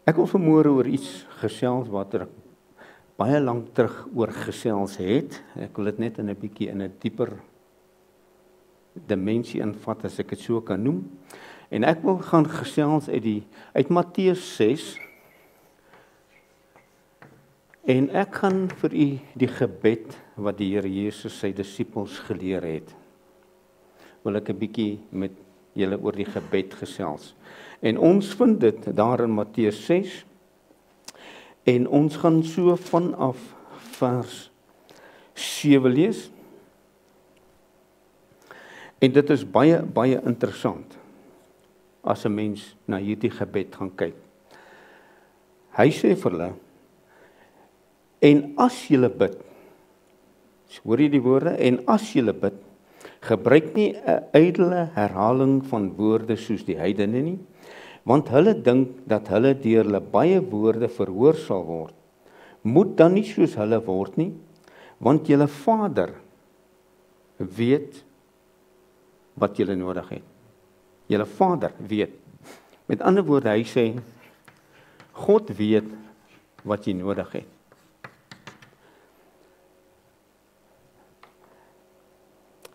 Ek wil vanmôre oor iets gesels wat ek baie lank terug oor gesels het. Ek wil dit net in 'n bietjie in 'n dieper dimensie invat, as ek dit so kan noem. En ek wil gaan gesels uit Matteus 6. En ek gaan vir u die gebed wat die Here Jesus sy disippels geleer het, wil ek 'n bietjie met julle oor die gebed gesels. En ons vind dit daar in Matteus 6, en ons gaan so vanaf vers 7 lees. En dit is baie, baie interessant, as 'n mens na hierdie gebed gaan kyk. Hy sê vir hulle, en as julle bid, hoor jy die woorde, en as julle bid, gebruik nie 'n ydelle herhaling van woorde soos die heidene nie, want hulle dink dat hulle deur hulle baie woorde verhoor sal word. Moet dan nie soos hulle word nie, want julle Vader weet wat julle nodig het. Julle Vader weet. Met ander woorde, hy sê, God weet wat jy nodig het.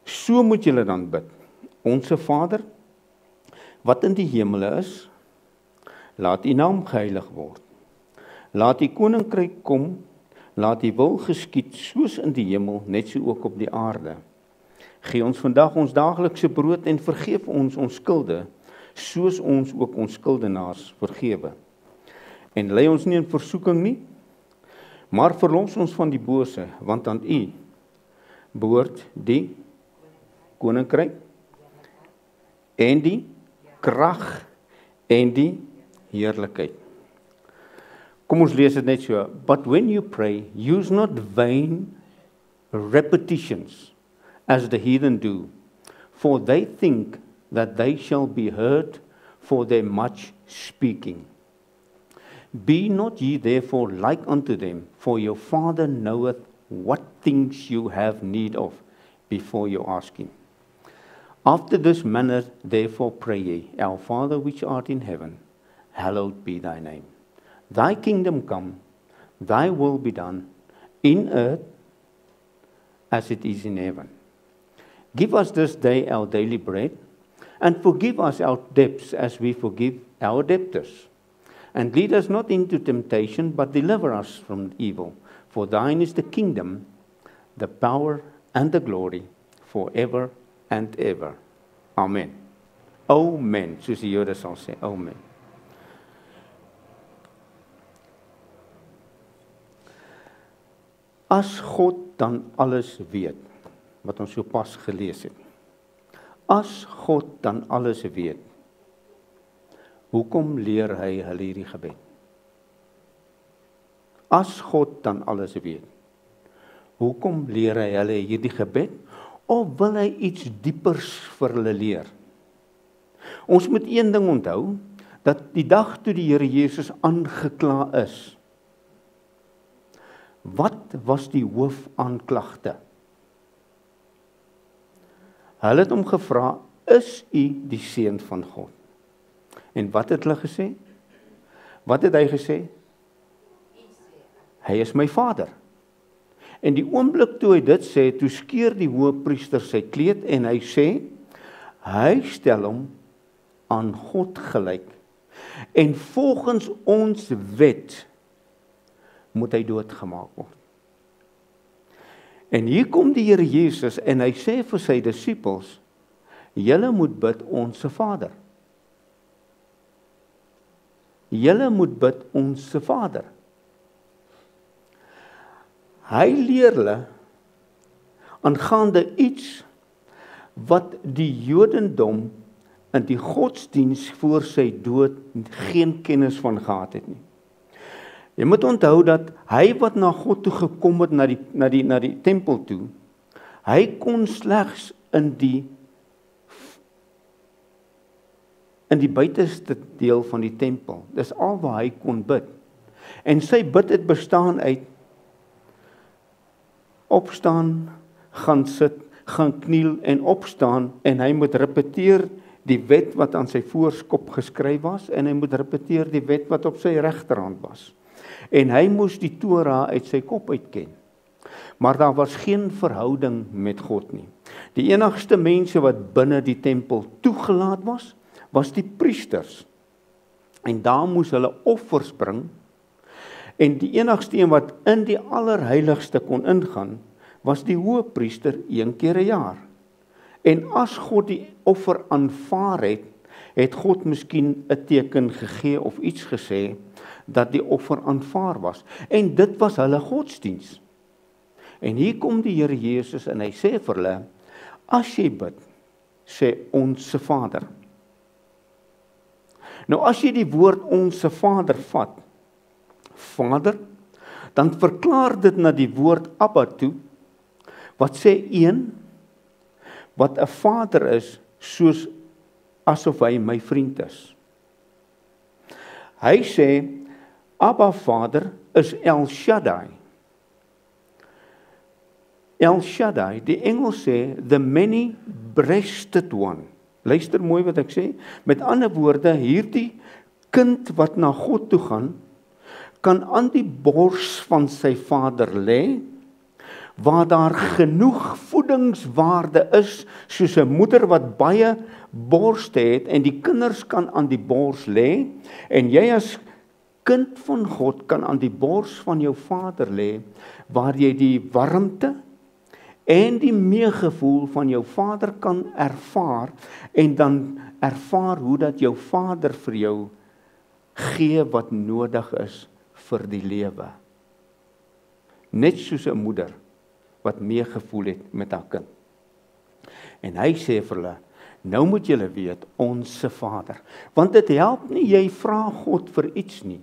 So moet julle dan bid. Onse Vader, wat in die hemele is, laat u naam geheilig word. Laat u koninkryk kom, laat u wil geskied soos in die hemel, net so ook op die aarde. Gee ons vandag ons daaglikse brood en vergeef ons ons skulde, soos ons ook ons skuldenaars vergewe. En lei ons nie in versoeking nie, maar verlos ons van die bose, want aan u behoort die koninkryk en die krag en die heerlikheid. Kom ons lees dit net so. But when you pray, use not vain repetitions as the heathen do, for they think that they shall be heard for their much speaking. Be not ye therefore like unto them, for your Father knoweth what things you have need of before you ask him. After this manner therefore pray ye, Our Father which art in heaven, hallowed be thy name. Thy kingdom come, thy will be done, in earth as it is in heaven. Give us this day our daily bread, and forgive us our debts as we forgive our debtors. And lead us not into temptation, but deliver us from evil. For thine is the kingdom, the power, and the glory, forever and ever. Amen. Amen, soos die Jode sal sê. Amen. As God dan alles weet, wat ons so pas gelees het. As God dan alles weet, hoekom leer hy hulle hierdie gebed? As God dan alles weet, hoekom leer hy hulle hierdie gebed? Of wil hy iets diepers vir hulle leer? Ons moet een ding onthou, dat die dag toe die Here Jesus aangekla is, wat was die hoofaanklagte? Hulle het hom gevra, is u die seun van God? En wat het hulle gesê? Wat het hy gesê? Hy is my Vader. En die oomblik toe hy dit sê, toe skeur die hoëpriester sy kleed en hy sê, hy stel hom aan God gelyk. En volgens ons wet moet hy doodgemaak word. En hier kom die Here Jesus en hy sê vir sy disippels, julle moet bid onse Vader. Julle moet bid onse Vader. Hy leer hulle aangaande iets wat die Jodendom in die godsdiens voor sy dood geen kennis van gehad het nie. Jy moet onthou dat hy wat na God toe gekom het, na die tempel toe, hy kon slegs in die buiteste deel van die tempel. Dis al waar hy kon bid. En sy bid het bestaan uit opstaan, gaan sit, gaan kniel en opstaan, en hy moet repeteer die wet wat aan sy voorskop geskryf was, en hy moet repeteer die wet wat op sy regterhand was. En hy moes die Torah uit sy kop uitken. Maar daar was geen verhouding met God nie. Die enigste mense wat binne die tempel toegelaat was die priesters. En daar moes hulle offers bring, en die enigste een wat in die allerheiligste kon ingaan, was die hoëpriester 1 keer 'n jaar. En as God die offer aanvaar het, het God miskien 'n teken gegee of iets gesê, dat die offer aanvaar was. En dit was hulle godsdiens. En hier kom die Here Jesus en hy sê vir hulle, as jy bid, sê Onse Vader. Nou as jy die woord Onse Vader vat, Vader, dan verklaar dit na die woord Abba toe, wat sê een, wat 'n vader is, soos asof hy my vriend is. Hy sê, Abba Vader is El Shaddai. El Shaddai, die Engels sê, the many-breasted one. Luister mooi wat ek sê. Met ander woorde, hierdie kind wat na God toe gaan, kan aan die bors van sy vader lê, waar daar genoeg voedingswaarde is, soos 'n moeder wat baie borste het, en die kinders kan aan die bors lê, en jy as kind van God kan aan die bors van jou vader lê, waar jy die warmte en die meegevoel van jou vader kan ervaar, en dan ervaar hoe dat jou vader vir jou gee wat nodig is vir die lewe. Net soos 'n moeder wat meegevoel het met haar kind. En hy sê vir hulle, nou moet julle weet, Onse Vader. Want dit help nie, jy vra God vir iets nie.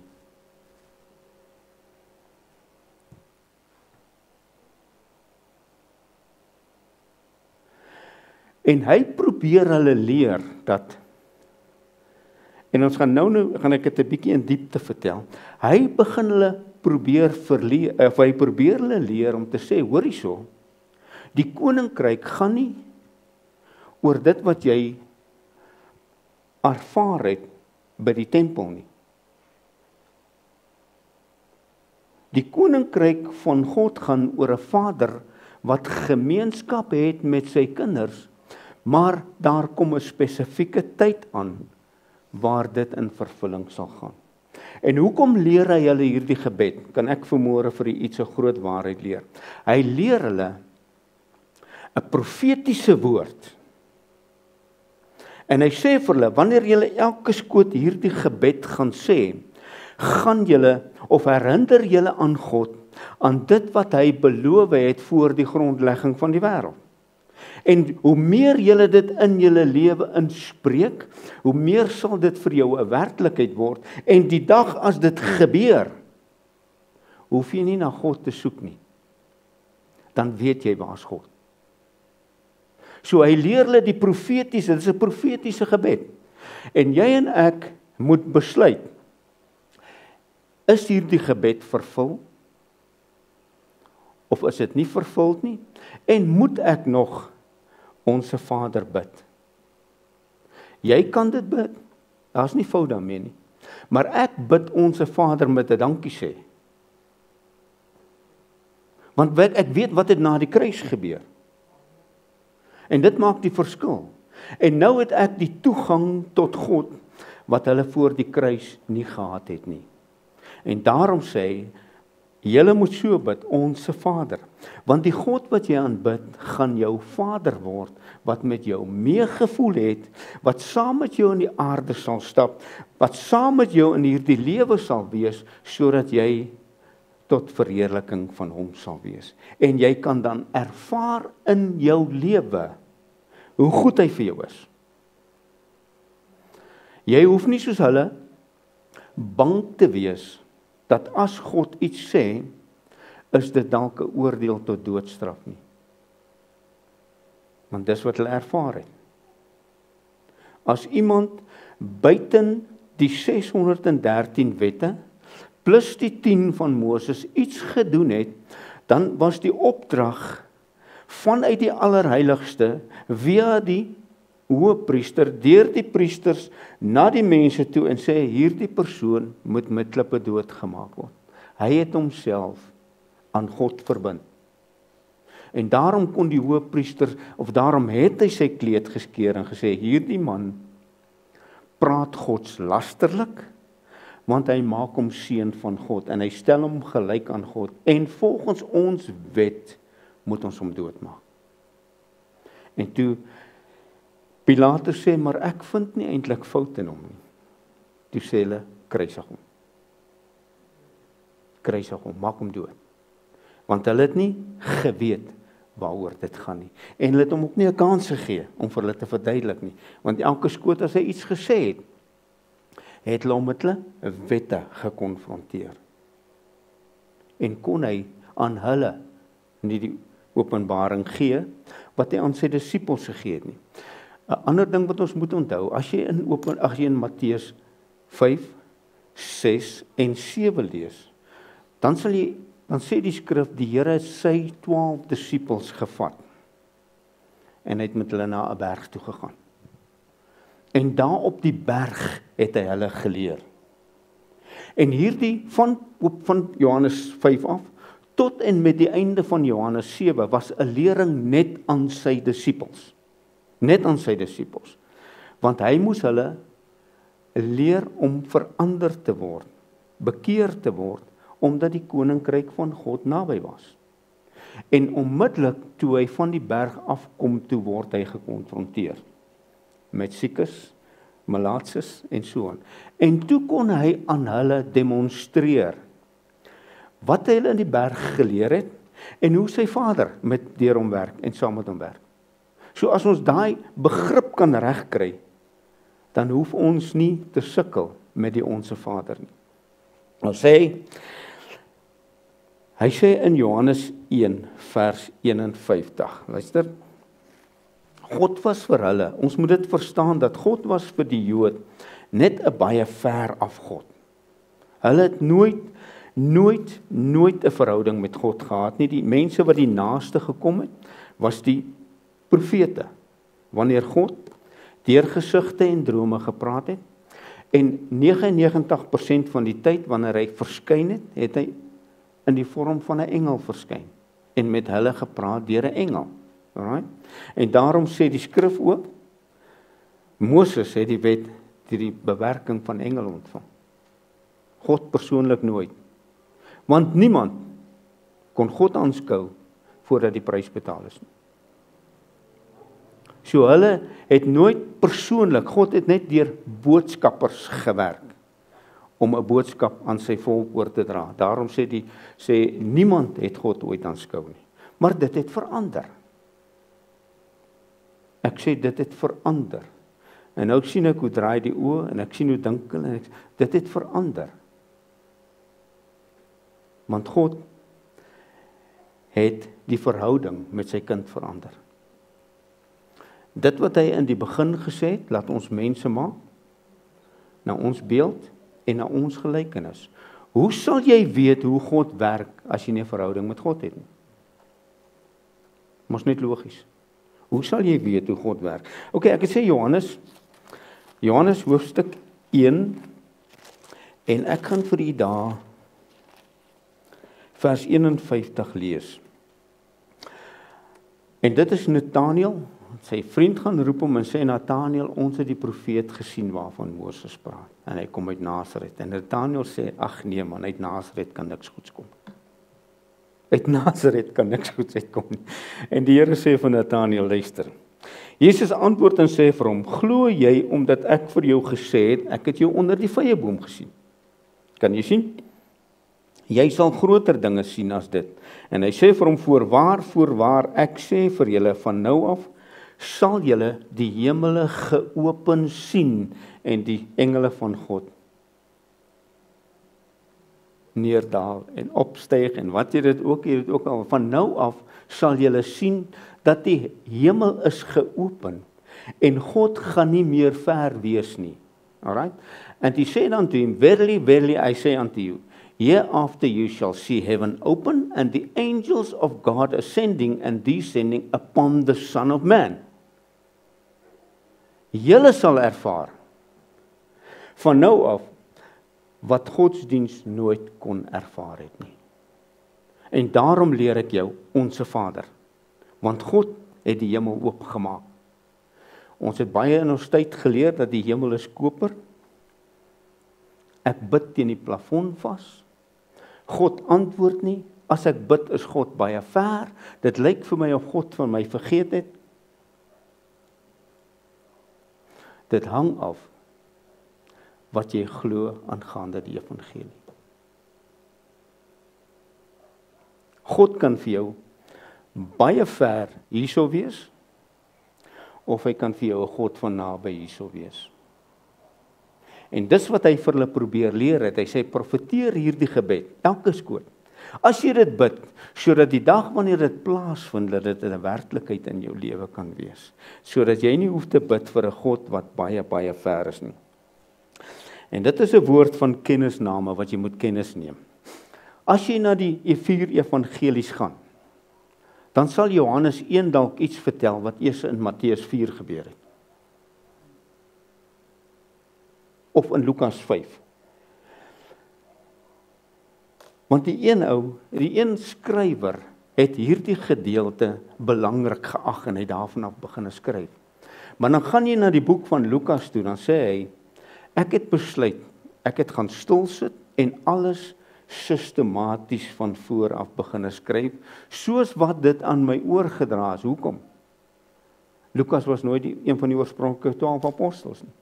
En hy probeer hulle leer dat, en ons gaan gaan ek dit 'n bietjie in diepte vertel. Hy begin hulle probeer hy probeer hulle leer om te sê, hoor hierso, die koninkryk gaan nie oor dit wat jy ervaar het by die tempel nie. Die koninkryk van God gaan oor 'n vader wat gemeenskap het met sy kinders, maar daar kom 'n spesifieke tyd aan waar dit in vervulling sal gaan. En hoekom leer hy hulle hierdie gebed? Kan ek vanmôre vir u iets 'n groot waarheid leer? Hy leer hulle 'n profetiese woord. En hy sê vir hulle, wanneer julle elke skoot hierdie gebed gaan sê, gaan julle of herinner julle aan God, aan dit wat hy beloof het voor die grondlegging van die wêreld. En hoe meer julle dit in julle lewe inspreek, hoe meer sal dit vir jou 'n werklikheid word. En die dag as dit gebeur, hoef jy nie na God te soek nie. Dan weet jy waar's God. So hy leer hulle die profetiese, dit is 'n profetiese gebed. En jy en ek moet besluit, is hierdie gebed vervul? Of is dit nie vervuld nie? En moet ek nog Onse Vader bid? Jy kan dit bid, daar's nie fout daarmee nie. Maar ek bid Onse Vader met 'n dankie sê. Want ek weet wat het na die kruis gebeur. En dit maak die verskil. En nou het ek die toegang tot God, wat hulle voor die kruis nie gehad het nie. En daarom sê hy, julle moet so bid, Onse Vader. Want die God wat jy aanbid, gaan jou Vader word, wat met jou meegevoel het, wat saam met jou in die aarde sal stap, wat saam met jou in hierdie lewe sal wees, sodat jy tot verheerliking van hom sal wees. En jy kan dan ervaar in jou lewe, hoe goed hy vir jou is. Jy hoef nie soos hulle bang te wees, dat as God iets sê, is dit dalk 'n oordeel tot doodstraf nie. Want dis wat hulle ervaar het. As iemand buiten die 613 wette, plus die 10 van Moses iets gedoen het, dan was die opdrag vanuit die allerheiligste, via die hoëpriester deur die priesters na die mense toe en sê hierdie persoon moet met klippe doodgemaak word. Hy het homself aan God verbind. En daarom kon die hoëpriester, of daarom het hy sy kleed geskeur en gesê, hierdie man praat godslasterlik, want hy maak hom seun van God, en hy stel hom gelyk aan God, en volgens ons wet moet ons hom doodmaak. En toe Pilatus sê, maar ek vind nie eintlik fout in hom nie. Toe sê hulle, kruisig hom. Kruisig hom, maak hom dood. Want hulle het nie geweet waaroor dit gaan nie. En hulle het hom ook nie 'n kans gegee om vir hulle te verduidelik nie. Want elke skoot as hy iets gesê het hulle hom met hulle wette gekonfronteer. En kon hy aan hulle nie die openbaring gee wat hy aan sy disippels gegee het nie. 'n Ander ding wat ons moet onthou, as jy in Matteus 5, 6 en 7 lees, dan sê die skrif, die Here het sy 12 disippels gevat en hy het met hulle na 'n berg toe gegaan. En daar op die berg het hy hulle geleer. En hierdie van Johannes 5 af tot en met die einde van Johannes 7 was 'n lering net aan sy disippels. Net aan sy disippels. Want hy moes hulle leer om verander te word, bekeer te word, omdat die koninkryk van God naby was. En onmiddellik toe hy van die berg afkom, toe word hy gekonfronteer met siekes, malaatses en so aan. En toe kon hy aan hulle demonstreer wat hy hulle in die berg geleer het en hoe sy Vader deur hom werk en saam met hom werk. So as ons daai begrip kan regkry, dan hoef ons nie te sukkel met die Onse Vader nie. Hy sê in Johannes 1 vers 51, luister, God was vir hulle, ons moet dit verstaan dat God was vir die Jood net 'n baie ver af God. Hulle het nooit 'n verhouding met God gehad nie. Die mense wat die naaste gekom het, was die profete. Wanneer God deur gesigte en drome gepraat het, en 99% van die tyd wanneer hy verskyn het, het hy in die vorm van 'n engel verskyn en met hulle gepraat deur 'n engel. Alright? En daarom sê die skrif ook, Moses het die wet deur die bewerking van engele ontvang. God persoonlik nooit. Want niemand kon God aanskou voordat die prys betaal is. So hulle het nooit persoonlik, God het net deur boodskappers gewerk om 'n boodskap aan sy volk oor te dra. Daarom sê niemand het God ooit aanskou nie. Maar dit het verander. Ek sê dit het verander. En nou sien ek hoe draai die oë en ek sien hoe dink hulle en dit het verander. Want God het die verhouding met sy kind verander. Dit wat hy in die begin gesê het, laat ons mense maak na ons beeld en na ons gelykenis. Hoe sal jy weet hoe God werk as jy nie 'n verhouding met God het nie? Mos net logies. Hoe sal jy weet hoe God werk? Okay, ek het sê Johannes hoofstuk 1 en ek gaan vir u daar vers 51 lees. En dit is Nathanael, sy vriend gaan roep hom en sê, Nathanael, ons het die profeet gesien waarvan Moses praat. En hy kom uit Nasaret. En Nathanael sê, ag nee man, uit Nasaret kan niks goeds kom. Uit Nasaret kan niks goeds uitkom nie. En die Here sê vir Nathanael, luister. Jesus antwoord en sê vir hom, glo jy omdat ek vir jou gesê het, ek het jou onder die vyeboom gesien. Kan jy sien? Jy sal groter dinge sien as dit. En hy sê vir hom, voorwaar, ek sê vir julle, van nou af, sal julle die hemele geopen sien en die engele van God neerdaal en opstyg en wat jy dit ook al, van nou af sal julle sien dat die hemel is geopen en God gaan nie meer ver wees nie. Alright? And he said unto him, verily, verily, I say unto you, hereafter you shall see heaven open and the angels of God ascending and descending upon the Son of Man. Julle sal ervaar van nou af wat godsdiens nooit kon ervaar het nie. En daarom leer ek jou Onse Vader, want God het die hemel oopgemaak. Ons het baie in ons tyd geleer dat die hemel is koper. Ek bid teen die plafon vas. God antwoord nie. As ek bid, is God baie ver. Dit lyk vir my of God van my vergeet het. Dit hang af wat jy glo aangaande die evangelie. God kan vir jou baie ver hierso wees, of hy kan vir jou 'n God van naby hierso wees. En dis wat hy vir hulle probeer leer het. Hy sê, profeteer hierdie gebed, elke skoot. As jy dit bid, sodat die dag wanneer dit plaasvind, dat dit 'n werklikheid in jou lewe kan wees. Sodat jy nie hoef te bid vir 'n God wat baie, baie ver is nie. En dit is 'n woord van kennisname wat jy moet kennis neem. As jy na die 4 evangelies gaan, dan sal Johannes 1 dalk iets vertel wat eers in Matteus 4 gebeur het. Of in Lukas 5. Want die een skrywer het hierdie gedeelte belangrik geag en hy daarvan af begin skryf. Maar dan gaan jy na die boek van Lukas toe, dan sê hy, ek het besluit, ek het gaan stil sit en alles sistematies van vooraf begin skryf, soos wat dit aan my oorgedra is. Hoekom? Lukas was nooit een van die oorspronklike 12 apostels nie.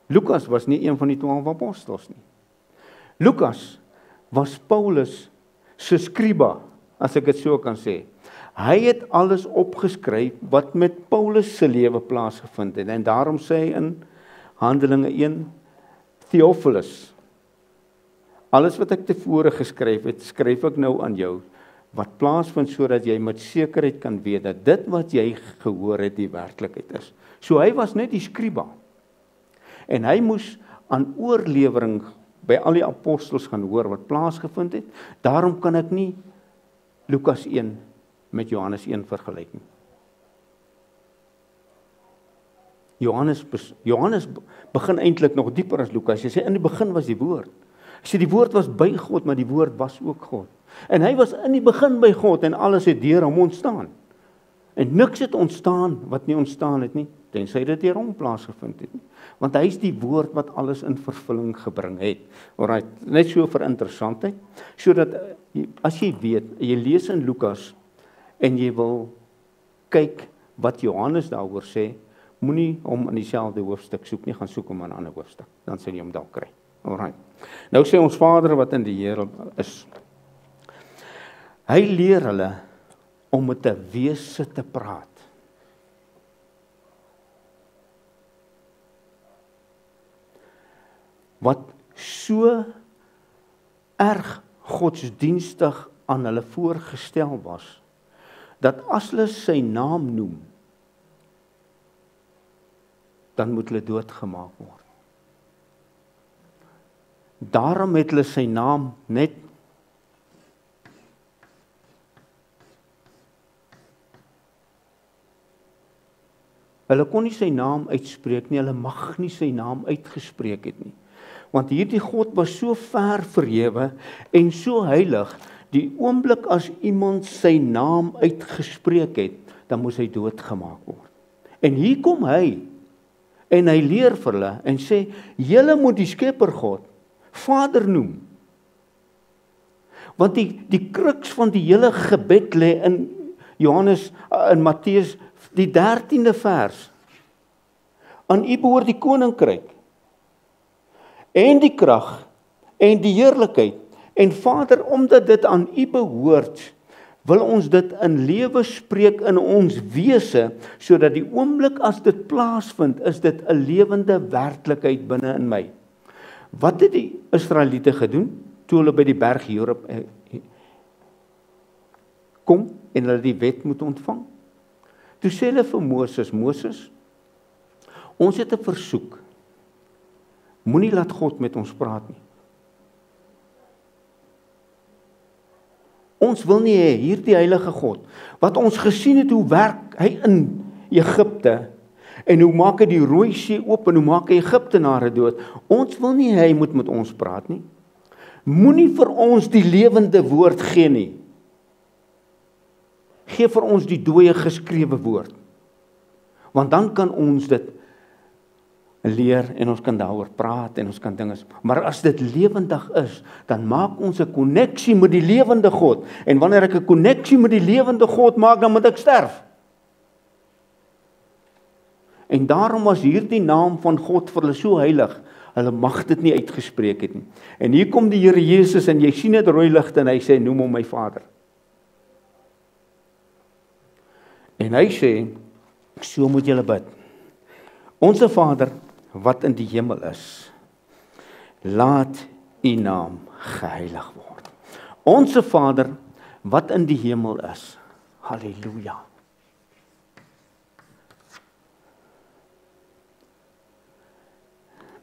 Lukas was nie een van die 12 apostels nie. Lukas was Paulus se skriba, as ek dit so kan sê. Hy het alles opgeskryf wat met Paulus se lewe plaasgevind het. En daarom sê hy in Handelinge 1, Theophilus, alles wat ek tevore geskryf het, skryf ek nou aan jou, wat plaasvind sodat jy met sekerheid kan weet dat dit wat jy gehoor het die werklikheid is. So hy was net die skriba. En hy moes aan oorlewering by al die apostels gaan hoor wat plaasgevind het. Daarom kan ek nie Lukas 1 met Johannes 1 vergelyk nie. Johannes begin eintlik nog dieper as Lukas. Hy sê in die begin was die woord. Hy sê die woord was by God, maar die woord was ook God. En hy was in die begin by God en alles het deur hom ontstaan. En niks het ontstaan wat nie ontstaan het nie, tensy dit deur hom plaasgevind het nie. Want hy is die woord wat alles in vervulling gebring het. Alright, net so vir interessantheid, sodat as jy weet, jy lees in Lukas en jy wil kyk wat Johannes daaroor sê, moenie hom in dieselfde hoofstuk soek nie, gaan soek hom in 'n ander hoofstuk, dan sal jy hom dalk kry. Alright. Nou sê ons Vader wat in die Here is, hy leer hulle om met 'n wese te praat. Wat so erg godsdienstig aan hulle voorgestel was, dat as hulle sy naam noem, dan moet hulle doodgemaak word. Daarom het hulle sy naam net hulle kon nie sy naam uitspreek nie, hulle mag nie sy naam uitgespreek het nie. Want hierdie God was so ver verhewe en so heilig, die oomblik as iemand sy naam uitgespreek het, dan moes hy doodgemaak word. En hier kom hy, en hy leer vir hulle, en sê, julle moet die Skepper God Vader noem. Want die kruks van die hele gebed lê in in Matteus, die 13de vers. Aan u behoort die koninkryk, en die krag, en die heerlikheid, en Vader, omdat dit aan u behoort, wil ons dit in lewe spreek in ons wese, sodat die oomblik as dit plaasvind, is dit 'n lewende werklikheid binne in my. Wat het die Israeliete gedoen, toe hulle by die berg Horeb kom, en hulle die wet moet ontvang? Toe sê hulle vir Moses, ons het 'n versoek, moenie laat God met ons praat nie. Ons wil nie hê hierdie heilige God, wat ons gesien het hoe werk hy in Egipte, en hoe maak hy die Rooi See oop, en hoe maak hy Egiptenare dood. Ons wil nie hy moet met ons praat nie. Moenie vir ons die lewende woord gee nie. Gee vir ons die dooie geskrewe woord. Want dan kan ons dit leer en ons kan daaroor praat en ons kan dinge. Maar as dit lewendig is, dan maak ons 'n koneksie met die lewende God. En wanneer ek 'n koneksie met die lewende God maak, dan moet ek sterf. En daarom was hierdie naam van God vir hulle so heilig. Hulle mag dit nie uitgespreek het nie. En hier kom die Here Jesus en jy sien dit rooi ligte en hy sê, noem hom my Vader. En hy sê, so moet julle bid. Onse Vader, wat in die hemel is, laat u naam geheilig word. Onse Vader, wat in die hemel is, halleluja.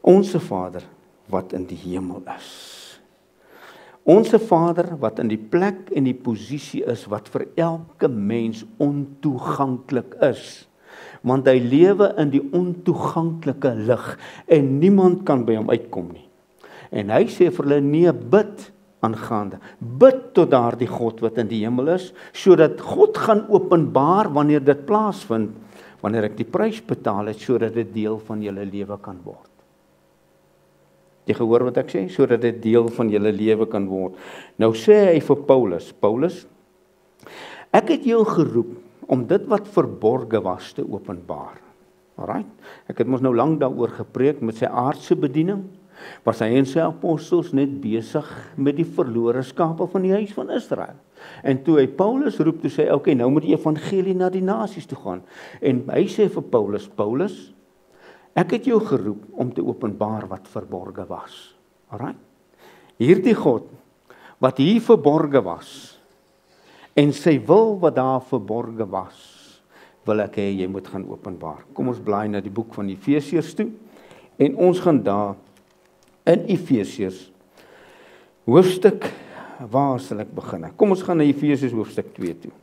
Onse Vader, wat in die hemel is. Onse Vader, wat in die plek en die posisie is, wat vir elke mens ontoeganklik is. Want hy lewe in die ontoeganklike lig, en niemand kan by hom uitkom nie. En hy sê vir hulle, nee, bid aangaande. Bid tot daardie God wat in die hemel is, sodat God gaan openbaar wanneer dit plaasvind, wanneer ek die prys betaal het, sodat dit deel van julle lewe kan word. Jy gehoor wat ek sê? Sodat dit deel van julle lewe kan word. Nou sê hy vir Paulus, Paulus, ek het jou geroep om dit wat verborge was te openbaar. Alright? Ek het mos nou lank daaroor gepreek met sy aardse bediening. Was hy en sy apostels net besig met die verlore skape van die huis van Israel. En toe hy Paulus roep, toe sê hy, okay, nou moet die evangelie na die nasies toe gaan. En hy sê vir Paulus, Paulus, ek het jou geroep om te openbaar wat verborge was. Alright? Hierdie God, wat hier verborge was, en sy wil wat daar verborge was, wil ek hê jy moet gaan openbaar. Kom ons blaai na die boek van Efesiërs toe, en ons gaan daar in Efesiërs, hoofstuk, waar sal ek begin? Kom ons gaan na Efesiërs hoofstuk 2 toe.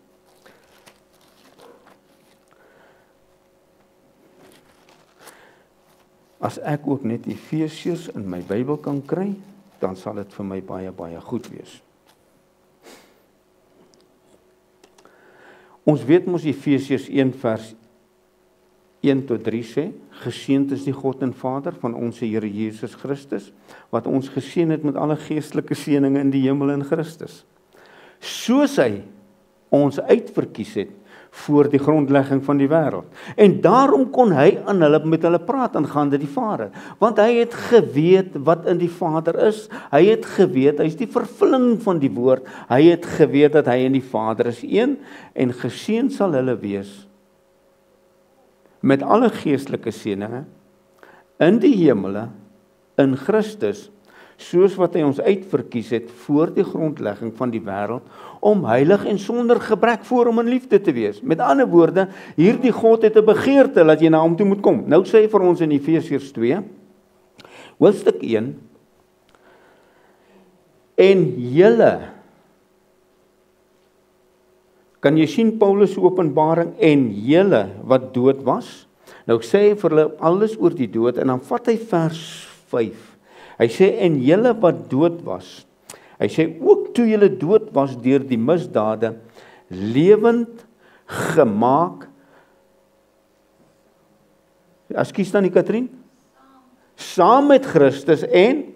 As ek ook net Efesiërs in my Bybel kan kry, dan sal dit vir my baie, baie goed wees. Ons weet mos Efesiërs 1 vers 1 tot 3 sê, geseënd is die God en Vader van ons Here Jesus Christus, wat ons geseën het met alle geestelike seëninge in die hemel in Christus. Soos hy ons uitverkies het voor die grondlegging van die wêreld. En daarom kon hy aan hulle met hulle praat aangaande die Vader, want hy het geweet wat in die Vader is. Hy het geweet, hy is die vervulling van die woord. Hy het geweet dat hy en die Vader is een, en geseën sal hulle wees met alle geestelike seëninge in die hemele in Christus, soos wat hy ons uitverkies het voor die grondlegging van die wêreld, om heilig en sonder gebrek voor hom in liefde te wees. Met ander woorde, hierdie God het 'n begeerte dat jy na hom toe moet kom. Nou sê hy vir ons in Efesiërs 2, hoofstuk 1, en julle, kan jy sien Paulus se openbaring, en julle wat dood was, nou sê hy vir hulle alles oor die dood, en dan vat hy vers 5, hy sê, en julle wat dood was, hy sê, ook toe julle dood was deur die misdade, lewend gemaak, ekskuus dan die Katrien, saam met Christus, en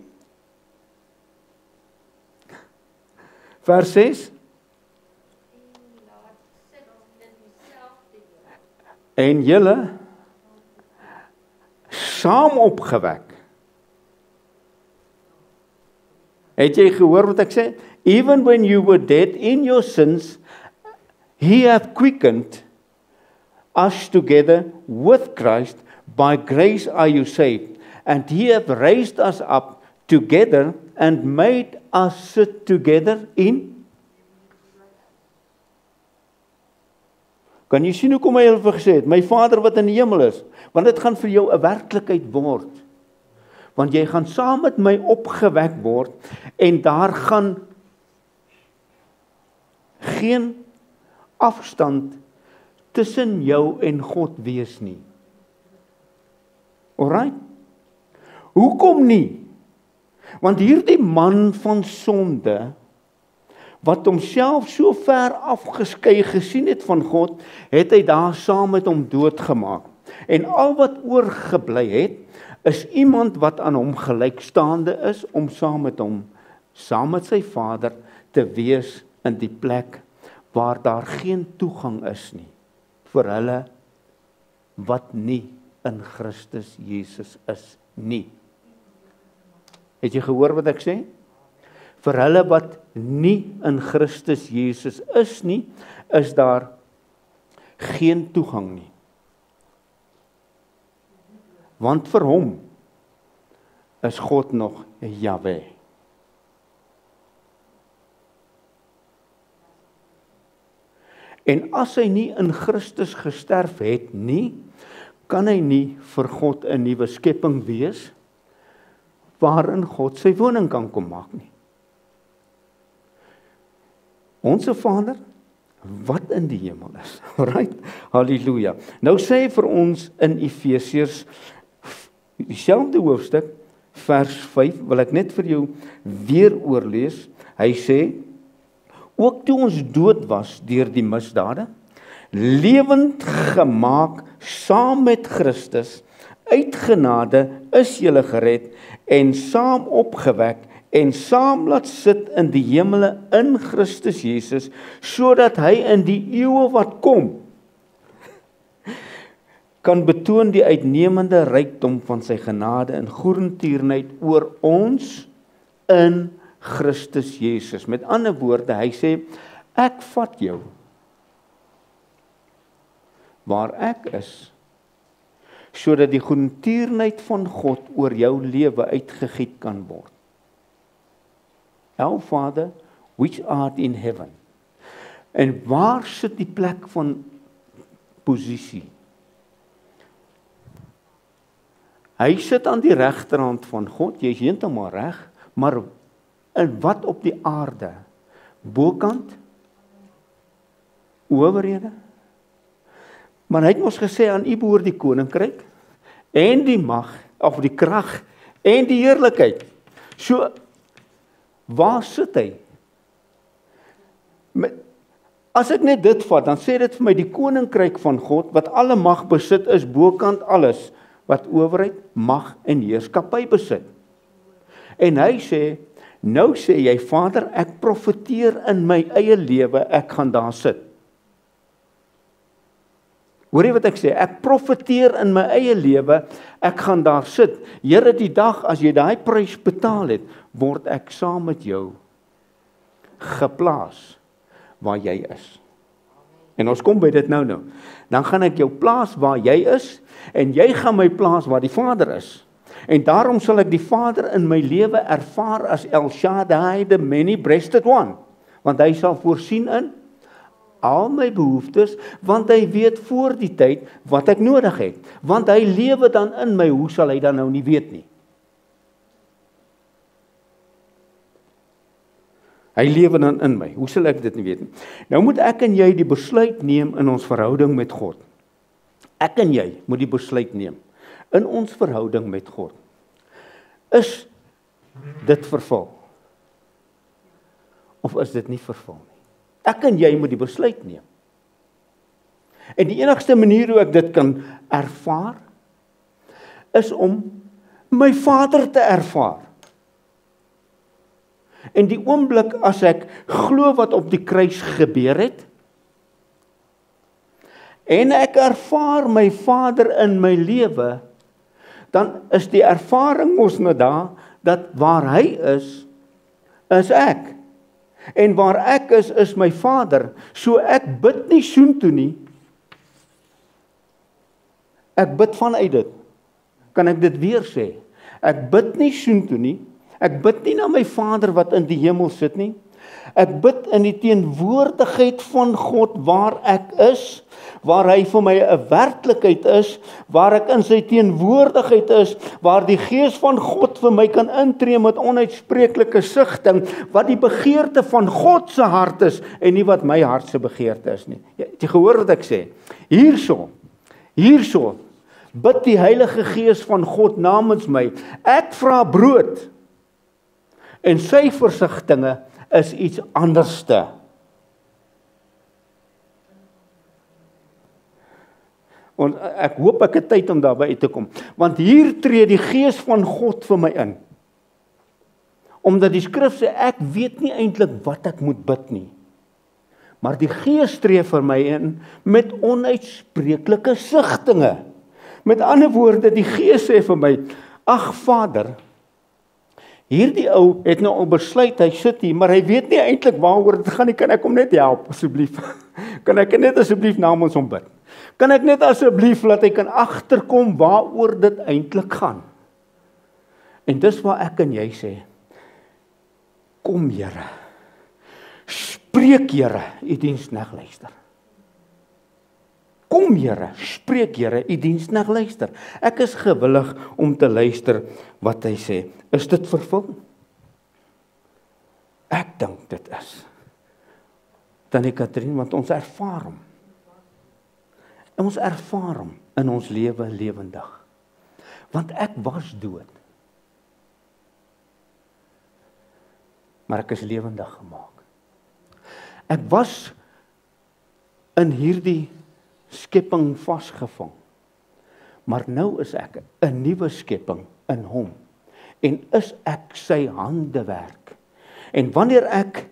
vers 6, en julle saam opgewek. Het jy gehoor wat ek sê? Even when you were dead in your sins, he hath quickened us together with Christ. By grace are you saved. And he hath raised us up together and made us sit together in. Kan jy sien hoekom hy hulle gesê het, my Vader wat in die hemel is? Want dit gaan vir jou 'n werklikheid word. Want jy gaan saam met my opgewek word, en daar gaan geen afstand tussen jou en God wees nie. Alright? Hoekom nie? Want hierdie man van sonde, wat homself so ver afgeskei gesien het van God, het hy daar saam met hom doodgemaak. En al wat oorgebly het, is iemand wat aan hom gelykstaande is, om saam met hom, saam met sy Vader, te wees in die plek waar daar geen toegang is nie, vir hulle wat nie in Christus Jesus is nie. Het jy gehoor wat ek sê? Vir hulle wat nie in Christus Jesus is nie, is daar geen toegang nie. Want vir hom is God nog Jahwe. En as hy nie in Christus gesterf het nie, kan hy nie vir God 'n nuwe skepping wees, waarin God sy woning kan kom maak nie. Onse Vader, wat in die hemel is. Right? Halleluja. Nou sê hy vir ons in Efesiërs, dieselfde hoofstuk, vers 5, wil ek net vir jou weer oorlees. Hy sê, ook toe ons dood was deur die misdade, lewend gemaak saam met Christus, uit genade is julle gered en saam opgewek en saam laat sit in die hemele in Christus Jesus, sodat hy in die eeue wat kom, kan betoon die uitnemende rykdom van sy genade en goedertierenheid oor ons in Christus Jesus. Met ander woorde, hy sê, ek vat jou waar ek is, sodat die goedertierenheid van God oor jou lewe uitgegiet kan word. Our Father, which art in heaven. En waar sit die plek van posisie? Hy sit aan die regterhand van God, jy is heeltemal reg, maar in wat op die aarde? Bokant? Owerhede? Maar hy het ons gesê, aan u behoort die koninkryk, en die mag, of die krag, en die heerlikheid. So, waar sit hy? As ek net dit vat, dan sê dit vir my, die koninkryk van God, wat alle mag besit, is bokant alles, wat owerheid, mag en heerskappy besit. En hy sê, nou sê jy, Vader, ek profeteer in my eie lewe, ek gaan daar sit. Hoor jy wat ek sê? Ek profeteer in my eie lewe, ek gaan daar sit. Here, die dag as jy daai prys betaal het, word ek saam met jou geplaas waar jy is. En ons kom by dit nou. Dan gaan ek jou plaas waar jy is, en jy gaan my plaas waar die Vader is. En daarom sal ek die Vader in my lewe ervaar as El Shaddai, the many-breasted one. Want hy sal voorsien in al my behoeftes, want hy weet voor die tyd wat ek nodig het. Want hy lewe dan in my, hoe sal hy dan nou nie weet nie? Hy lewe dan in my, hoe sal ek dit nie weet nie? Nou moet ek en jy die besluit neem in ons verhouding met God. Ek en jy moet die besluit neem in ons verhouding met God. Is dit vervul? Of is dit nie vervul nie? Ek en jy moet die besluit neem. En die enigste manier hoe ek dit kan ervaar, is om my Vader te ervaar. En die oomblik as ek glo wat op die kruis gebeur het, en ek ervaar my Vader in my lewe, dan is die ervaring mos nou daar, dat waar hy is ek. En waar ek is my Vader. So ek bid nie soontoe nie. Ek bid vanuit dit. Kan ek dit weer sê? Ek bid nie soontoe nie. Ek bid nie na my Vader wat in die hemel sit nie. Ek bid in die teenwoordigheid van God waar ek is, waar hy vir my 'n werklikheid is, waar ek in sy teenwoordigheid is, waar die Gees van God vir my kan intree met onuitspreeklike sigting, wat die begeerte van God se hart is en nie wat my hart se begeerte is nie. Jy gehoor wat ek sê? Hierso bid die Heilige Gees van God namens my. Ek vra brood en sy versigtinge is iets anderste. En ek hoop ek het tyd om daarby uit te kom, want hier tree die Gees van God vir my in. Omdat die skrif sê, ek weet nie eintlik wat ek moet bid nie. Maar die Gees tree vir my in met onuitspreeklike sigtinge. Met ander woorde, die Gees sê vir my, ag Vader, hierdie ou het nou al besluit, hy sit hier, maar hy weet nie eintlik waaroor dit gaan nie, kan ek hom net help, asseblief? Kan ek net asseblief namens hom bid? Kan ek net asseblief laat hy kan agterkom waaroor dit eintlik gaan? En dis waar ek en jy sê, kom Here, spreek Here, u diensknegt luister. Kom Here, spreek Here, u diensknegt luister. Ek is gewillig om te luister wat hy sê. Is dit vervul? Ek dink dit is. Tannie Katrien, want ons ervaar hom. Ons ervaar hom in ons lewe lewendig. Want ek was dood. Maar ek is lewendig gemaak. Ek was in hierdie skepping vasgevang. Maar nou is ek 'n nuwe skepping in hom. En is ek sy handewerk. En wanneer ek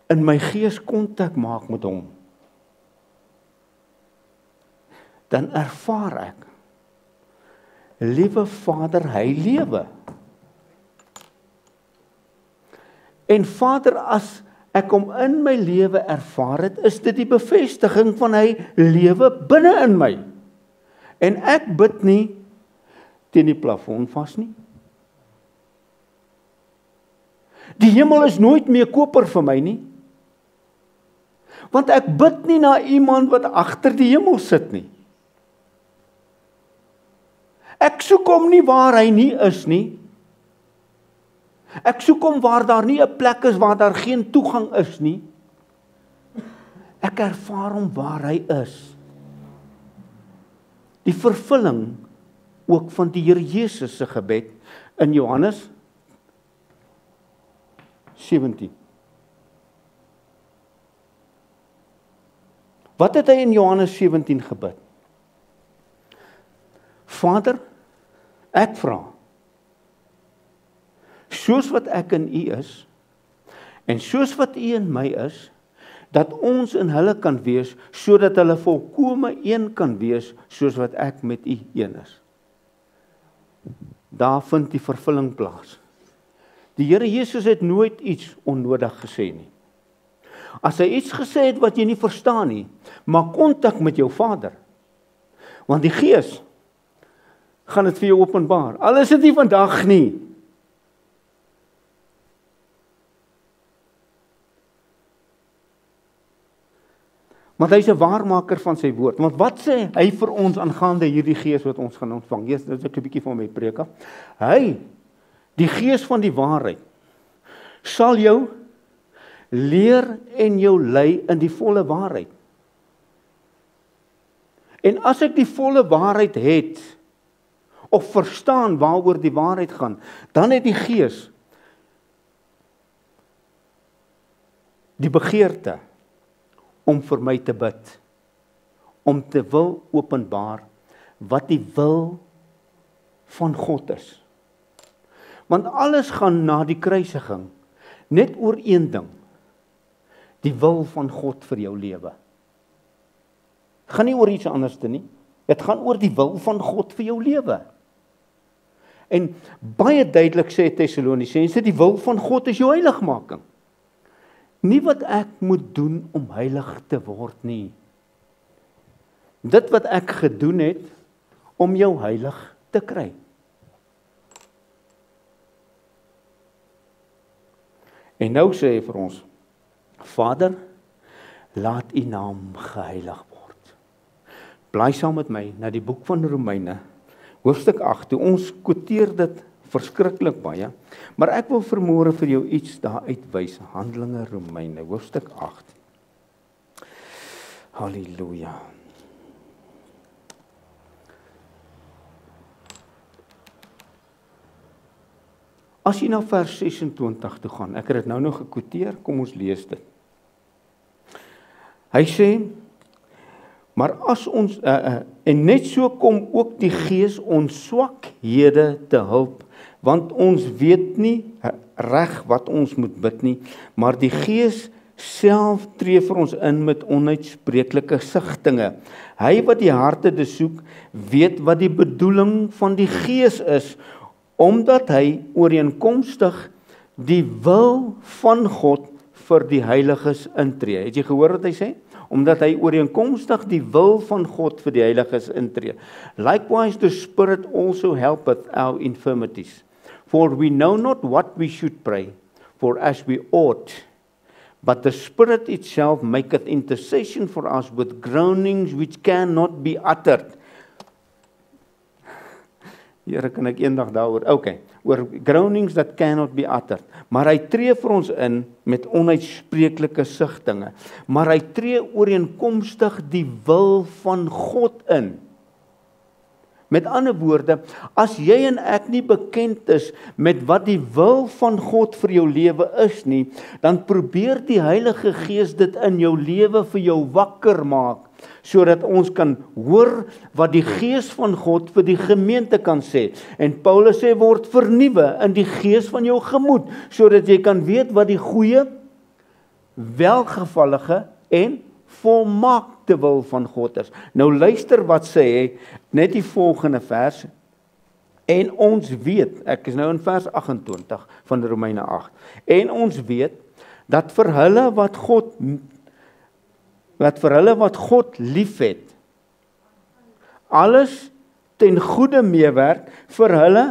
in my gees kontak maak met hom, dan ervaar ek, liewe Vader, hy lewe. En Vader, as ek hom in my lewe ervaar het, is dit die bevestiging van hy lewe binne in my. En ek bid nie teen die plafon vas nie. Die hemel is nooit meer koper vir my nie. Want ek bid nie na iemand wat agter die hemel sit nie. Ek soek hom nie waar hy nie is nie. Ek soek hom waar daar nie 'n plek is waar daar geen toegang is nie. Ek ervaar hom waar hy is. Die vervulling ook van die Here Jesus se gebed in Johannes 17. Wat het hy in Johannes 17 gebid? Vader, ek vra, soos wat ek in U is, en soos wat U in my is, dat ons in hulle kan wees, sodat hulle volkome een kan wees, soos wat ek met U een is. Daar vind die vervulling plaas. Die Here Jesus het nooit iets onnodig gesê nie. As hy iets gesê het wat jy nie verstaan nie, maak kontak met jou Vader. Want die Gees gaan dit vir jou openbaar. Al is dit nie vandag nie. Want hy is 'n waarmaker van sy woord. Want wat sê hy vir ons aangaande hierdie Gees wat ons gaan ontvang? Eers dit is ek 'n bietjie van my preek af. Hy, die Gees van die waarheid, sal jou leer en jou lei in die volle waarheid. En as ek die volle waarheid het, of verstaan waaroor die waarheid gaan, dan het die Gees die begeerte om vir my te bid, om te wil openbaar wat die wil van God is. Want alles gaan na die kruisiging net oor een ding, die wil van God vir jou lewe. Het gaan nie oor iets anders nie, dit gaan oor die wil van God vir jou lewe. En baie duidelik sê Tessalonisense, die wil van God is jou heiligmaking. Nie wat ek moet doen om heilig te word nie. Dit wat ek gedoen het om jou heilig te kry. En nou sê hy vir ons, Vader, laat u naam geheilig word. Blaai saam met my na die boek van Romeine, hoofstuk 8, toe ons quoteer dit verskriklik baie, maar ek wil vanmôre vir jou iets daar uitwys, Handelinge Romeine, hoofstuk 8. Halleluja. As jy na vers 26 toe gaan, ek het dit nou nog gekwoteer, kom ons lees dit. Hy sê, maar as ons, en net so kom ook die Gees ons swakhede te hulp, want ons weet nie reg wat ons moet bid nie, maar die Gees self tree vir ons in met onuitspreeklike sigtinge. Hy wat die harte soek, weet wat die bedoeling van die Gees is, omdat hy ooreenkomstig die wil van God vir die heiliges intree. Het jy gehoor wat hy sê? Omdat hy ooreenkomstig die wil van God vir die heiliges intree. Likewise the Spirit also helpeth our infirmities. For we know not what we should pray for as we ought, but the Spirit itself maketh intercession for us with groanings which cannot be uttered. Here kan ek eendag daaroor, oor groanings that cannot be uttered. Maar hy tree vir ons in met onuitspreeklike sigtinge. Maar hy tree ooreenkomstig die wil van God in. Met ander woorde, as jy en ek nie bekend is met wat die wil van God vir jou lewe is nie, dan probeer die Heilige Gees dit in jou lewe vir jou wakker maak, sodat ons kan hoor wat die Gees van God vir die gemeente kan sê. En Paulus sê, word vernuwe in die gees van jou gemoed, sodat jy kan weet wat die goeie, welgevallige en volmaakte wil van God is. Nou luister wat sê hy, net die volgende vers, en ons weet, ek is nou in vers 28 van Romeine 8, en ons weet, dat vir hulle wat God liefhet, alles ten goeie meewerk vir hulle,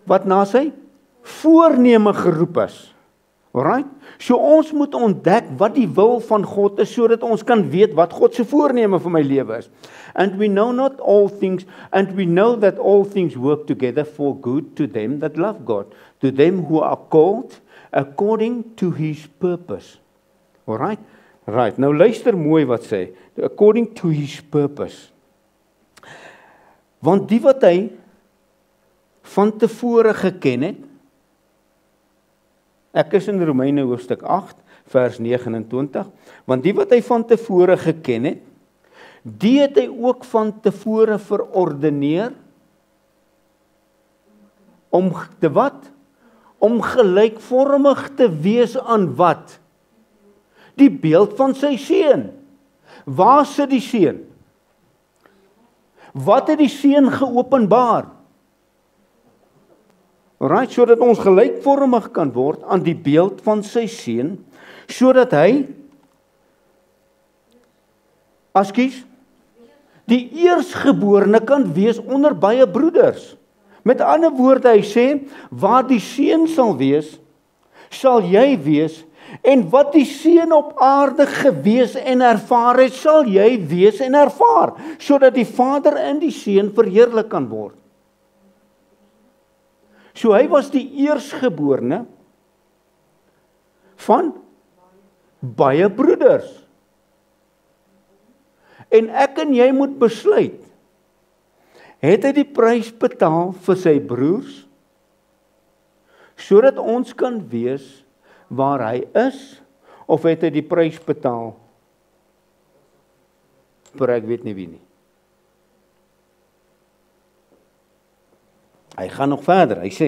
wat na sy voorneme geroep is. Alright? So ons moet ontdek wat die wil van God is, sodat ons kan weet wat God se voorneme vir my lewe is. And we know that all things work together for good to them that love God, to them who are called according to his purpose. Alright? Right. Nou luister mooi wat sê, according to his purpose. Want die wat hy van tevore geken het, ek is in Romeine hoofstuk 8, vers 29, want die wat hy van tevore geken het, die het hy ook van tevore verordeneer, om te wat? Om gelykvormig te wees aan wat? Die beeld van sy seun. Waar sit die seun? Wat het die seun geopenbaar? Alright, sodat ons gelykvormig kan word aan die beeld van sy seun, sodat hy, die eerstgeborene kan wees onder baie broeders. Met ander woorde, hy sê, waar die seun sal wees, sal jy wees, en wat die seun op aarde gewees en ervaar het, sal jy wees en ervaar, sodat die Vader in die seun verheerlik kan word. So hy was die eerstgeborene van baie broeders. En ek en jy moet besluit, het hy die prys betaal vir sy broers, sodat ons kan wees waar hy is, of het hy die prys betaal vir ek weet nie wie nie. Hy gaan nog verder, hy sê,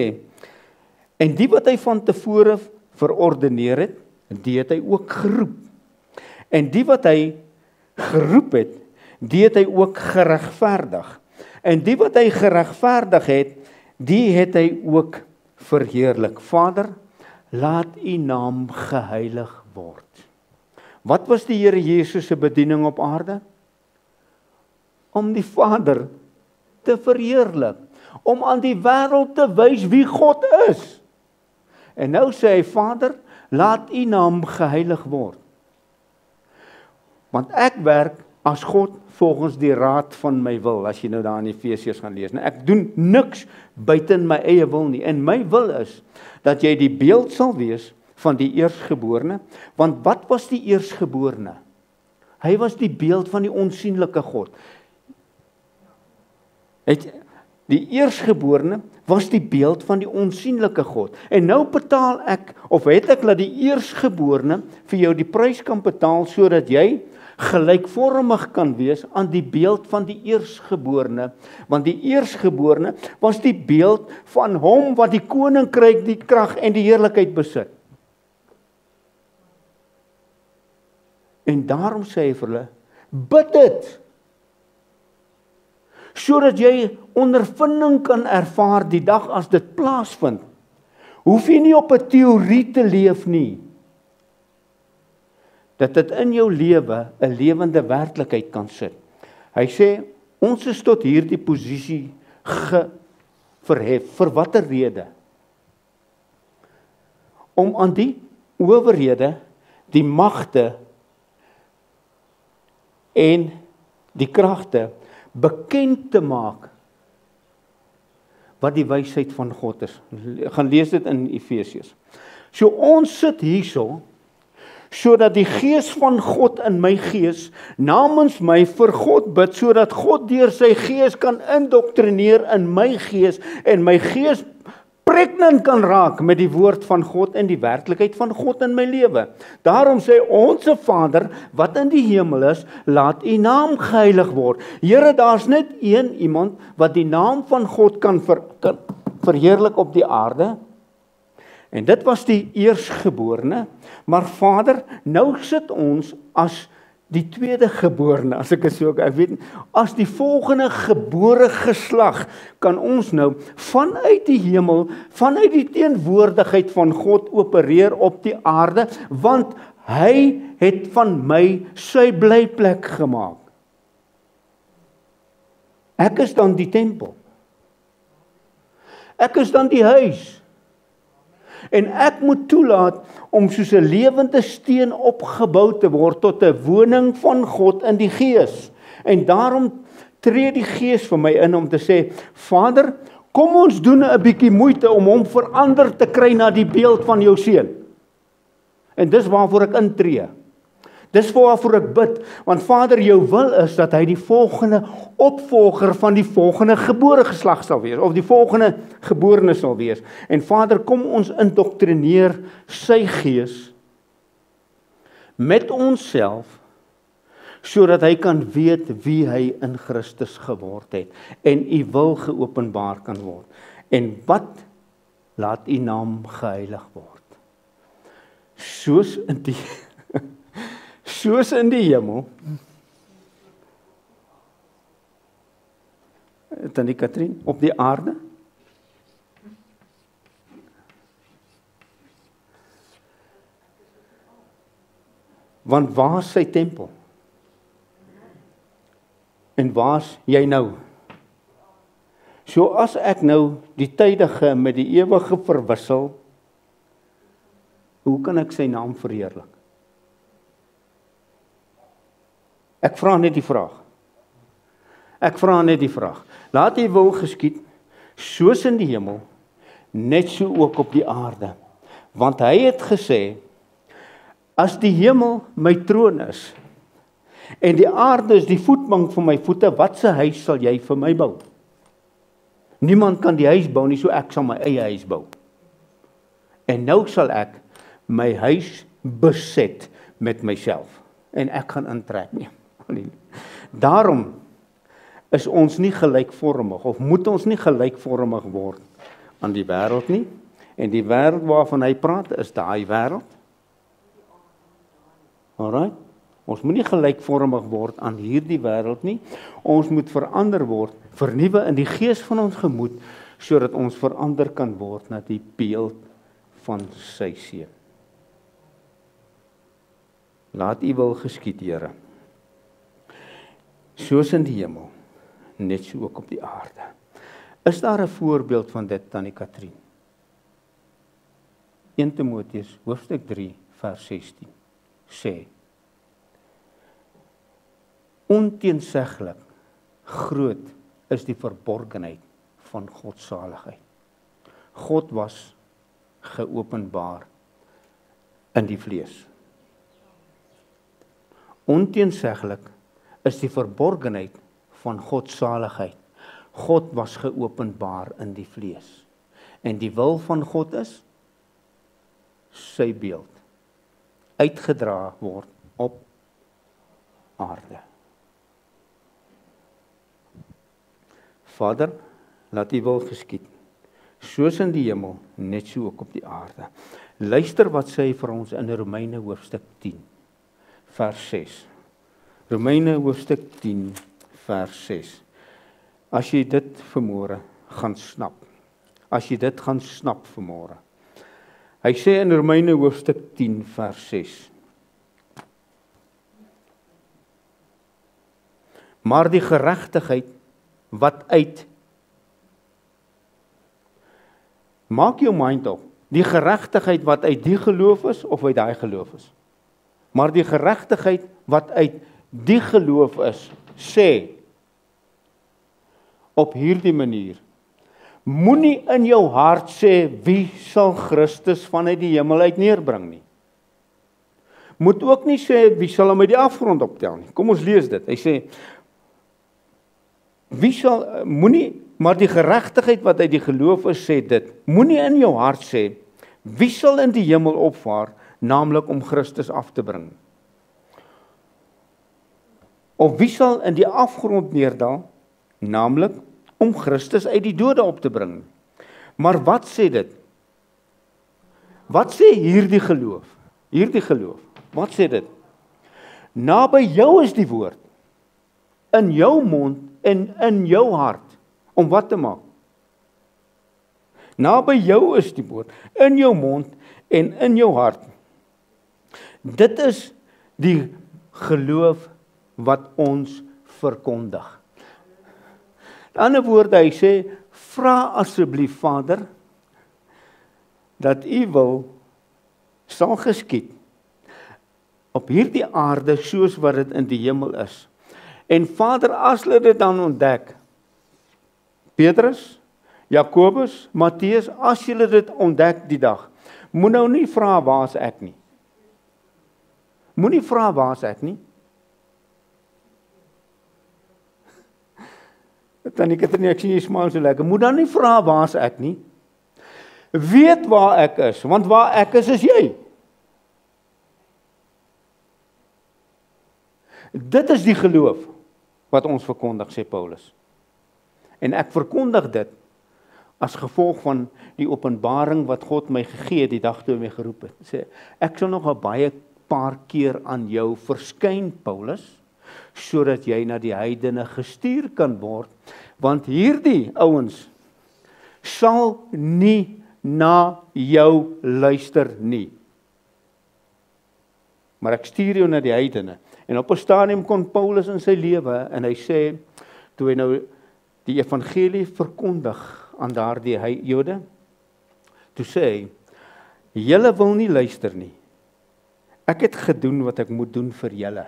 en die wat hy van tevore verordeneer het, die het hy ook geroep. En die wat hy geroep het, die het hy ook geregverdig. En die wat hy geregverdig het, die het hy ook verheerlik. Vader, laat u naam geheilig word. Wat was die Here Jesus se bediening op aarde? Om die Vader te verheerlik. Om aan die wêreld te wys wie God is. En nou sê hy, Vader, laat u naam geheilig word. Want ek werk as God volgens die raad van my wil, as jy nou daar in Efesiërs gaan lees. Nou, ek doen niks buiten my eie wil nie. En my wil is, dat jy die beeld sal wees van die eersgeborene. Want wat was die eersgeborene? Hy was die beeld van die onsienlike God. Die eersgeborene was die beeld van die onsienlike God. En nou betaal ek, of het ek laat die eersgeborene vir jou die prys kan betaal, sodat jy gelykvormig kan wees aan die beeld van die eersgeborene. Want die eersgeborene was die beeld van hom wat die koninkryk, die krag en die heerlikheid besit. En daarom sê hy vir hulle, bid dit, sodat jy ondervinding kan ervaar die dag as dit plaasvind. Hoef jy nie op 'n teorie te leef nie. Dat dit in jou lewe 'n lewende werklikheid kan sit. Hy sê, ons is tot hierdie posisie verhef. Vir watter rede? Om aan die owerhede, die magte en die kragte bekend te maak wat die wysheid van God is. Gaan lees dit in Efesiërs. So ons sit hierso, sodat die gees van God in my gees namens my vir God bid, sodat God deur sy gees kan indoktrineer in my gees en my gees pregnant kan raak met die woord van God en die werklikheid van God in my lewe. Daarom sê onse Vader wat in die hemel is, laat u naam geheilig word. Here, daar's net een iemand wat die naam van God kan verheerlik op die aarde. En dit was die eersgeborene, maar Vader, nou sit ons as die tweede geborene, as ek so, ek weet, as die volgende gebore geslag, kan ons nou vanuit die hemel, vanuit die teenwoordigheid van God opereer op die aarde, want hy het van my sy blyplek gemaak. Ek is dan die tempel. Ek is dan die huis. En ek moet toelaat om soos 'n lewende steen opgebou te word tot 'n woning van God in die gees. En daarom tree die gees vir my in om te sê, Vader, kom ons doen 'n bietjie moeite om hom verander te kry na die beeld van jou seun. En dis waarvoor ek intree. Dis waarvoor ek bid, want Vader, jou wil is dat hy die volgende opvolger van die volgende gebore geslag sal wees, of die volgende geborene sal wees. En Vader, kom ons indoktrineer sy gees met onsself, sodat hy kan weet wie hy in Christus geword het, en u wil geopenbaar kan word. En wat laat u naam geheilig word? Soos in die hemel, Tannie Katrien, op die aarde, want waar is sy tempel? En waar is jy nou? So as ek nou die tydige met die ewige verwissel, hoe kan ek sy naam verheerlik? Ek vra net die vraag. Laat u wil geskied, soos in die hemel, net so ook op die aarde. Want hy het gesê, as die hemel my troon is, en die aarde is die voetbank vir my voete, wat se huis sal jy vir my bou? Niemand kan die huis bou nie, so ek sal my eie huis bou. En nou sal ek my huis beset met myself. En ek gaan intrek nie. Daarom is ons nie gelykvormig, of moet ons nie gelykvormig word aan die wêreld nie. En die wêreld waarvan hy praat, is daai wêreld. Alright? Ons moet nie gelykvormig word aan hierdie wêreld nie. Ons moet verander word, vernuwe in die gees van ons gemoed, sodat ons verander kan word na die beeld van sy seun. Laat u wil geskied, Here. Soos in die hemel, net so ook op die aarde. Is daar 'n voorbeeld van dit, Tannie Katrien? 1 Timoteus hoofstuk 3 vers 16 sê: onteenseglik groot is die verborgenheid van God saligheid. God was geopenbaar in die vlees. Onteenseglik is die verborgenheid van God saligheid. God was geopenbaar in die vlees. En die wil van God is sy beeld uitgedra word op aarde. Vader, laat U wil geskied, soos in die hemel, net so ook op die aarde. Luister wat sê hy vir ons in Romeine hoofstuk 10, vers 6. Romeine hoofstuk 10, vers 6. As jy dit vanmôre gaan snap, as jy dit gaan snap vanmôre. Hy sê in Romeine hoofstuk 10, vers 6. Maar die geregtigheid wat uit, maak jou mind op, die geregtigheid wat uit die geloof is, of uit daai geloof is. Maar die geregtigheid wat uit die geloof is, sê, op hierdie manier, moenie in jou hart sê, wie sal Christus vanuit die hemel uit neerbring nie. Moet ook nie sê, wie sal hom uit die afgrond optel nie. Kom ons lees dit. Hy sê, wie sal, moenie, maar die geregtigheid wat uit die geloof is, sê dit, moenie in jou hart sê, wie sal in die hemel opvaar, naamlik om Christus af te bring. Of wie sal in die afgrond neerdal, naamlik om Christus uit die dode op te bring. Maar wat sê dit? Wat sê hierdie geloof? Hierdie geloof, wat sê dit? Naby jou is die woord, in jou mond en in jou hart, om wat te maak? Naby jou is die woord, in jou mond en in jou hart. Dit is die geloof wat ons verkondig. In ander woorde, hy sê, vra asseblief Vader, dat U wil sal geskied op hierdie aarde soos wat dit in die hemel is. En Vader, as hulle dit dan ontdek, Petrus, Jakobus, Matteus, as julle dit ontdek die dag, moet nou nie vra waar is ek nie. Moenie vra waar is ek nie. Tannie Katrin, ek sien jy smaal so lekker. Moet dan nie vra waar is ek nie. Weet waar ek is, want waar ek is jy. Dit is die geloof wat ons verkondig, sê Paulus. En ek verkondig dit as gevolg van die openbaring wat God my gegee het die dag toe hy my geroep het. Sê, ek sal nog 'n baie paar keer aan jou verskyn, Paulus, sodat jy na die heidene gestuur kan word, want hierdie ouens sal nie na jou luister nie. Maar ek stuur jou na die heidene. En op 'n stadium kon Paulus in sy lewe, en hy sê, toe hy nou die evangelie verkondig aan daardie Jode, toe sê hy, julle wil nie luister nie. Ek het gedoen wat ek moet doen vir julle.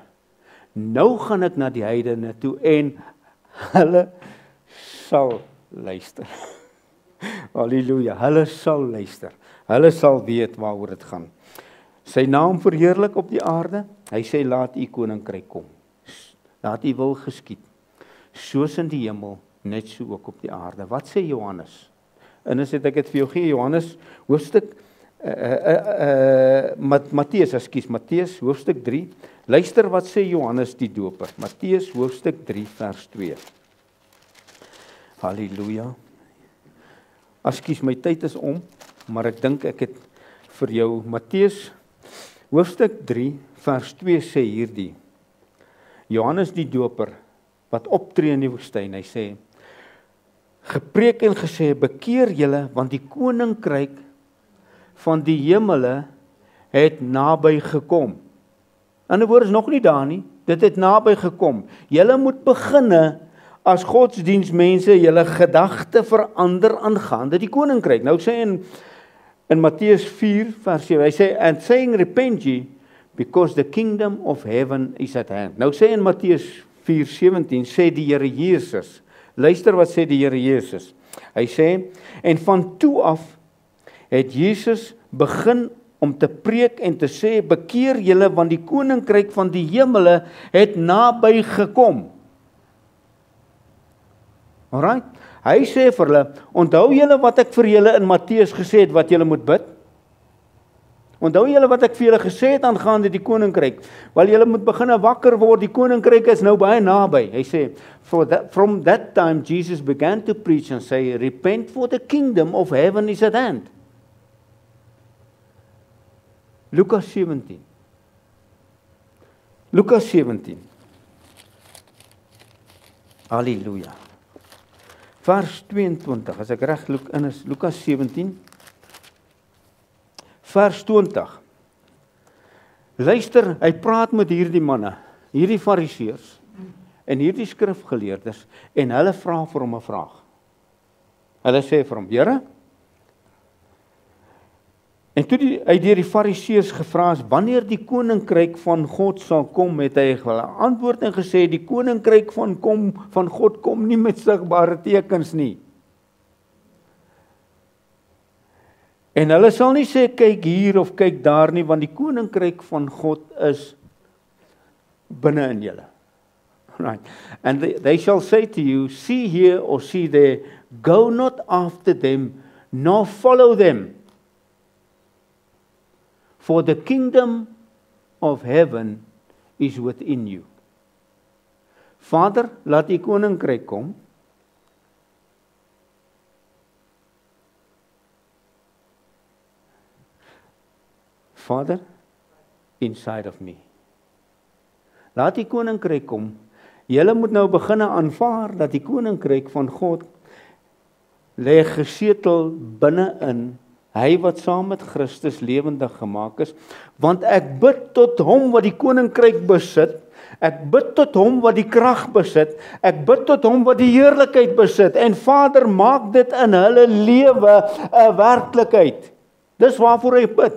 Nou gaan ek na die heidene toe en hulle sal luister. Halleluja, hulle sal luister. Hulle sal weet waaroor dit gaan. Sy naam verheerlik op die aarde. Hy sê, laat U koninkryk kom. Laat U wil geskied. Soos in die hemel, net so ook op die aarde. Wat sê Johannes? En as ek dit vir jou gee, Johannes, hoofstuk Matteus hoofstuk 3. Luister wat sê Johannes die Doper. Matteus hoofstuk 3 vers 2. Halleluja. Ekskuus, my tyd is om, maar ek dink ek het vir jou Matteus hoofstuk 3 vers 2 sê hierdie. Johannes die Doper wat optree in die woestyn, hy sê, gepreek en gesê, bekeer julle, want die koninkryk van die hemele het naby gekom. In ander woorde is nog nie daar nie, dit het naby gekom. Julle moet beginne as godsdienstmense julle gedagte verander aangaande die koninkryk. Nou sê in Matteus 4 vers 7. Hy sê, and saying, repent ye, because the kingdom of heaven is at hand. Nou sê in Matteus 4:17, sê die Here Jesus, luister wat sê die Here Jesus. Hy sê, en van toe af het Jesus begin om te preek en te sê, bekeer julle, want die koninkryk van die hemele het naby gekom. Alright? Hy sê vir hulle, onthou julle wat ek vir julle in Matteus gesê het, wat julle moet bid? Onthou julle wat ek vir julle gesê het aangaande die koninkryk? Wel, julle moet begin wakker word, die koninkryk is nou baie naby. Hy sê, from that time Jesus began to preach and say, repent, for the kingdom of heaven is at hand. Lukas 17. Lukas 17. Halleluja. Vers 22, as ek reg in is, Lukas 17. Vers 20. Luister, hy praat met hierdie manne, hierdie fariseërs en hierdie skrifgeleerdes, en hulle vra vir hom 'n vraag. Hulle sê vir hom, Here, en toe hy deur die fariseërs gevra is, wanneer die koninkryk van God sal kom, het hy geantwoord en gesê, die koninkryk van God kom nie met sigbare tekens nie. En hulle sal nie sê, kyk hier of kyk daar nie, want die koninkryk van God is binne in julle. Right. And they shall say to you, see here or see there, go not after them, nor follow them. For the kingdom of heaven is within you. Vader, laat die koninkryk kom. Father, inside of me. Laat die koninkryk kom. Julle moet nou begin aanvaar dat die koninkryk van God lê gesetel binne-in hy wat saam met Christus lewendig gemaak is, want ek bid tot hom wat die koninkryk besit, ek bid tot hom wat die krag besit, ek bid tot hom wat die heerlikheid besit, en Vader, maak dit in hulle lewe 'n werklikheid. Dis waarvoor hy bid.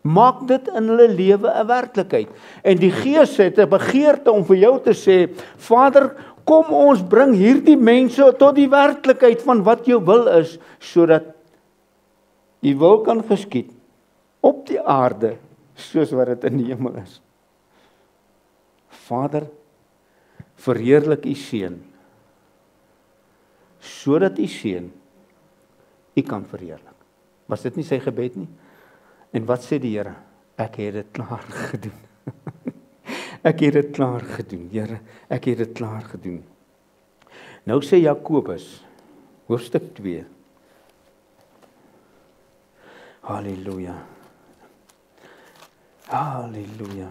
Maak dit in hulle lewe 'n werklikheid. En die Gees het 'n begeerte om vir jou te sê, Vader, kom ons bring hierdie mense tot die werklikheid van wat jou wil is, sodat U wil kan geskied op die aarde, soos wat dit in die hemel is. Vader, verheerlik U Seun, sodat U Seun U kan verheerlik. Was dit nie sy gebed nie? En wat sê die Here? Ek het dit klaar gedoen. Ek het dit klaar gedoen, Here. Ek het dit klaar gedoen. Nou sê Jakobus, hoofstuk 2. Halleluja. Halleluja.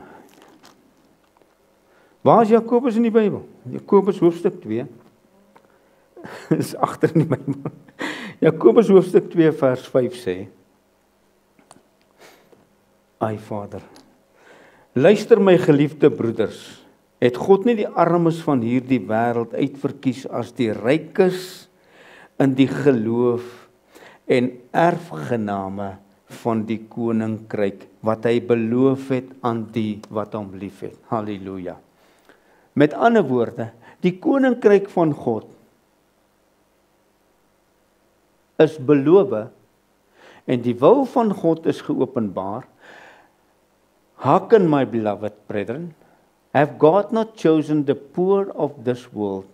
Waar is Jakobus in die Bybel? Jakobus hoofstuk 2. Is agter in die Bybel. Jakobus hoofstuk 2 vers 5 sê, Ai Vader, luister my geliefde broeders, het God nie die armes van hierdie wêreld uitverkies as die rykes in die geloof en erfgename van die koninkryk wat hy beloof het aan die wat hom liefhet. Halleluja. Met ander woorde, die koninkryk van God is beloof en die wil van God is geopenbaar. Hearken, my beloved brethren, have God not chosen the poor of this world,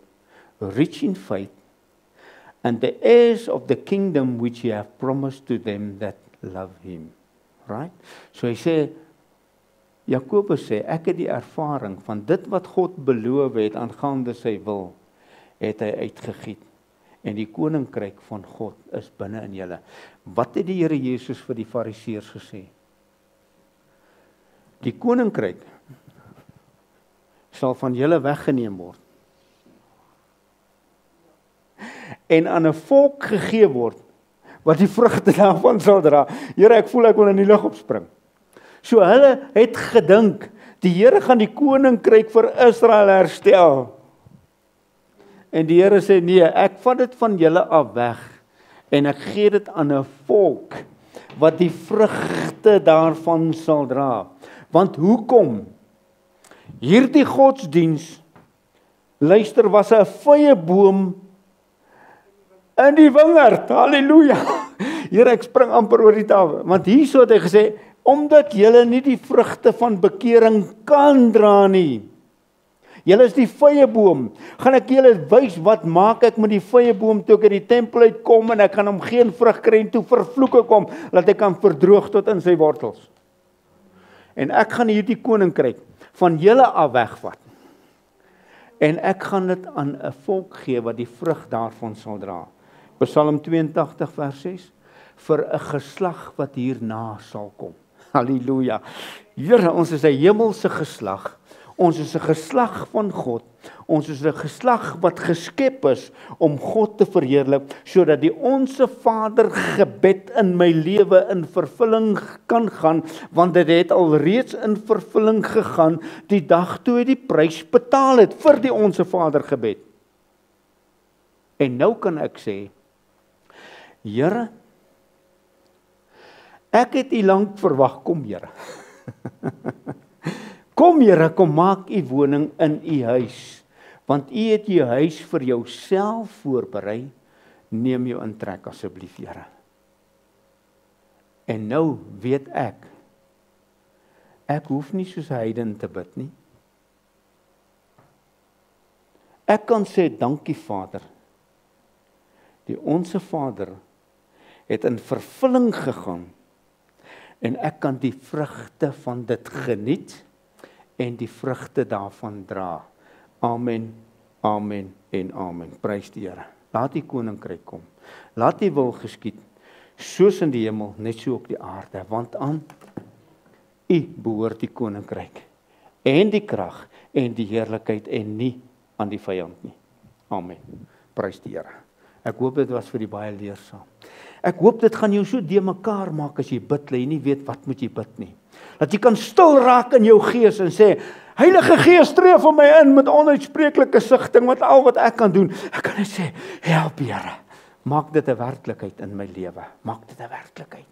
rich in faith, and the heirs of the kingdom which He hath promised to them that love Him. Right? So hy sê, Jakobus sê, ek het die ervaring van dit wat God beloof het aangaande sy wil, het hy uitgegiet. En die koninkryk van God is binne in julle. Wat het die Here Jesus vir die fariseërs gesê? Die koninkryk sal van julle weggeneem word en aan 'n volk gegee word wat die vrugte daarvan sal dra. Here, ek voel ek wil in die lug opspring. So hulle het gedink die Here gaan die koninkryk vir Israel herstel. En die Here sê nee, ek vat dit van julle af weg en ek gee dit aan 'n volk wat die vrugte daarvan sal dra. Want hoekom? Hierdie godsdiens, luister, was 'n vyeboom in die wingerd. Halleluja. Here, ek spring amper oor die tafel, want hierso het hy gesê, omdat julle nie die vrugte van bekering kan dra nie. Julle is die vyeboom. Gaan ek julle wys wat maak ek met die vyeboom toe ek uit die tempel uitkom en ek gaan hom geen vrug kry en toe vervloek ek hom, laat ek kan verdroog tot in sy wortels. En ek gaan hierdie koninkryk van julle af wegvat. En ek gaan dit aan 'n volk gee wat die vrug daarvan sal dra. Psalm 82 vers 6, vir 'n geslag wat hierna sal kom. Halleluja. Here, ons is 'n hemelse geslag. Ons is 'n geslag van God. Ons is 'n geslag wat geskep is om God te verheerlik, sodat die Onse Vader gebed in my lewe in vervulling kan gaan, want dit het al reeds in vervulling gegaan die dag toe hy die prys betaal het vir die Onse Vader gebed. En nou kan ek sê, Here, ek het U lank verwag, kom Here. Kom Here, kom maak U woning in U huis, want U het U huis vir Jouself voorberei, neem Jou intrek asseblief Here. En nou weet ek hoef nie soos heiden te bid nie. Ek kan sê, dankie Vader, die Onse Vader het in vervulling gegaan, en ek kan die vrugte van dit geniet, en die vrugte daarvan dra. Amen, amen en amen. Prys die Here. Laat die koninkryk kom. Laat die wil geskied, soos in die hemel, net so op die aarde. Want aan U behoort die koninkryk, en die krag, en die heerlikheid, en nie aan die vyand nie. Amen. Prys die Here. Ek hoop dit was vir die baie leersaam. Ek hoop dit gaan jou so de mekaar maak as jy bid, dat jy nie weet wat moet jy bid nie. Dat jy kan stil raak in jou gees en sê, Heilige Gees, tree vir my in met onuitspreeklike sigting, want al wat ek kan doen, ek kan net sê, help Here, maak dit 'n werklikheid in my lewe, maak dit 'n werklikheid,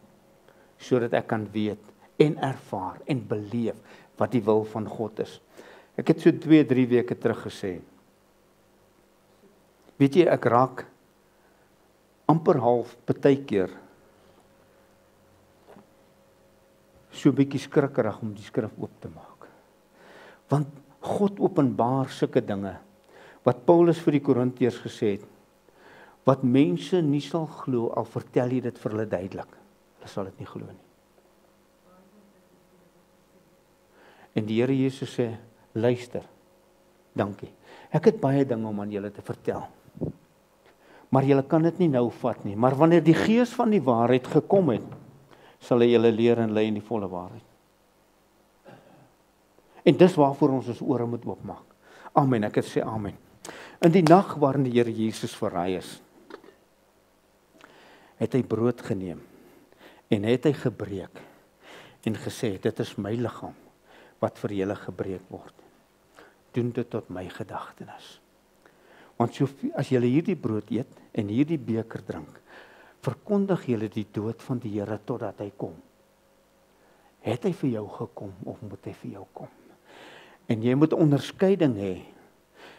sodat ek kan weet en ervaar en beleef wat die wil van God is. Ek het so 2-3 weke terug gesê, weet jy, ek raak amper half partykeer so 'n bietjie skrikkerig om die skrif oop te maak. Want God openbaar sulke dinge, wat Paulus vir die Korintiërs gesê het, wat mense nie sal glo, al vertel jy dit vir hulle duidelik. Hulle sal dit nie glo nie. En die Here Jesus sê, luister, dankie. Ek het baie dinge om aan julle te vertel. Maar julle kan dit nie nou vat nie. Maar wanneer die Gees van die waarheid gekom het, sal hy julle leer en lei in die volle waarheid. En dis waarvoor ons ore moet oopmaak. Amen, ek het sê amen. In die nag waarin die Here Jesus verraai is, het hy brood geneem en het hy gebreek en gesê, dit is my liggaam wat vir julle gebreek word. Doen dit tot my gedagtenis. Want so, as julle hierdie brood eet en hierdie beker drink, verkondig julle die dood van die Here totdat hy kom. Het hy vir jou gekom of moet hy vir jou kom? En jy moet onderskeiding hê,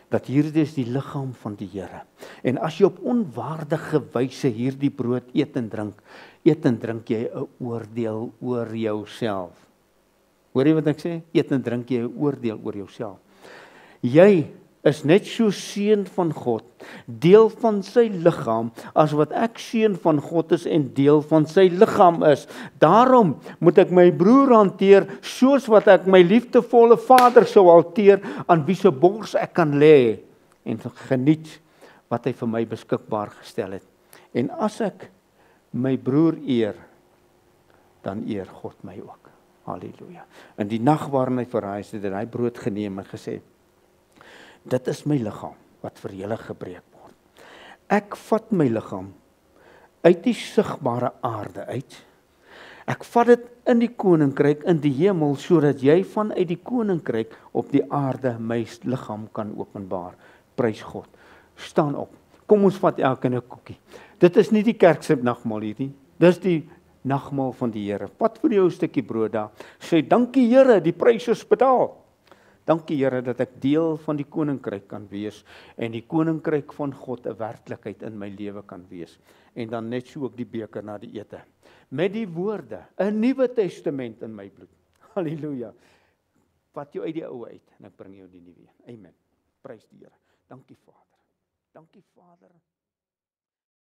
dat hierdie is die liggaam van die Here. En as jy op onwaardige wyse hierdie brood eet en drink jy 'n oordeel oor jouself. Hoor jy wat ek sê? Eet en drink jy 'n oordeel oor jouself. Jy is net so seun van God, deel van sy liggaam, as wat ek seun van God is en deel van sy liggaam is. Daarom moet ek my broer hanteer, soos wat ek my liefdevolle Vader sou hanteer, aan wie se bors ek kan lê, en geniet wat hy vir my beskikbaar gestel het. En as ek my broer eer, dan eer God my ook. Halleluja. In die nag waarin hy verraai is, het hy brood geneem en gesê, dit is my liggaam wat vir julle gebreek word. Ek vat my liggaam uit die sigbare aarde uit. Ek vat dit in die koninkryk, in die hemel, sodat jy vanuit die koninkryk op die aarde my liggaam kan openbaar. Prys God. Staan op. Kom ons vat elkeen 'n koekie. Dit is nie die kerk se nagmaal hier nie. Dis die nagmaal van die Here. Vat vir jou 'n stukkie brood daar. Sê dankie Here, die prys is betaal. Dankie Here dat ek deel van die koninkryk kan wees en die koninkryk van God 'n werklikheid in my lewe kan wees. En dan net so ook die beker na die ete. Met die woorde, 'n nuwe testament in my bloed. Halleluja. Vat jou uit die ou uit en ek bring jou die nuwe. Amen. Prys die Here. Dankie Vader. Dankie Vader.